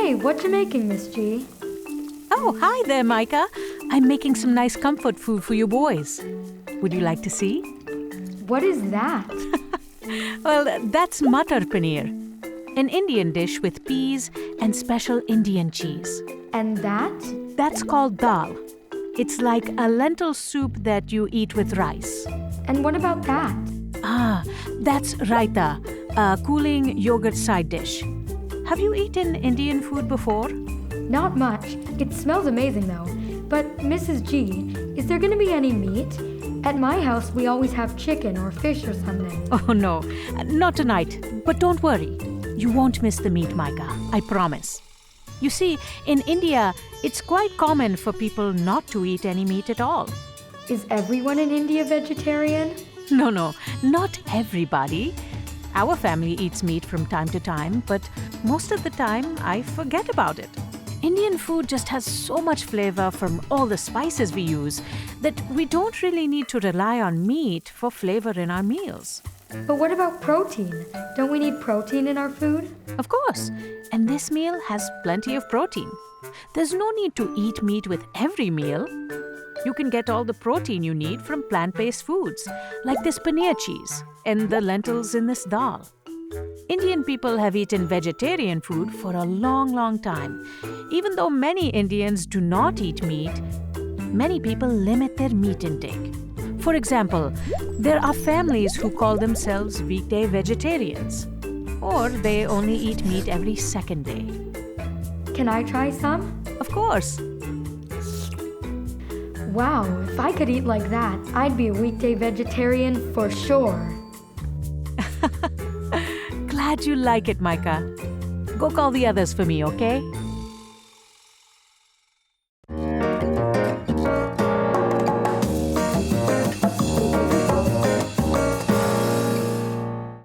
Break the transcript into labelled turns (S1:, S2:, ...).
S1: Hey, what you making, Miss G?
S2: Oh, hi there, Micah. I'm making some nice comfort food for you boys. Would you like to see?
S1: What is that?
S2: Well, that's matar paneer, an Indian dish with peas and special Indian cheese.
S1: And that?
S2: That's called dal. It's like a lentil soup that you eat with rice.
S1: And what about that?
S2: Ah, that's raita, a cooling yogurt side dish. Have you eaten Indian food before?
S1: Not much. It smells amazing though. But Mrs. G, is there going to be any meat? At my house, we always have chicken or fish or something.
S2: Oh, no, not tonight. But don't worry. You won't miss the meat, Micah. I promise. You see, in India, it's quite common for people not to eat any meat at all.
S1: Is everyone in India vegetarian?
S2: No, not everybody. Our family eats meat from time to time, but most of the time, I forget about it. Indian food just has so much flavor from all the spices we use that we don't really need to rely on meat for flavor in our meals.
S1: But what about protein? Don't we need protein in our food?
S2: Of course, and this meal has plenty of protein. There's no need to eat meat with every meal. You can get all the protein you need from plant-based foods, like this paneer cheese and the lentils in this dal. Indian people have eaten vegetarian food for a long time. Even though many Indians do not eat meat, many people limit their meat intake. For example, there are families who call themselves weekday vegetarians, or they only eat meat every second day.
S1: Can I try some?
S2: Of course.
S1: Wow, if I could eat like that, I'd be a weekday vegetarian for sure.
S2: Glad you like it, Micah. Go call the others for me, okay?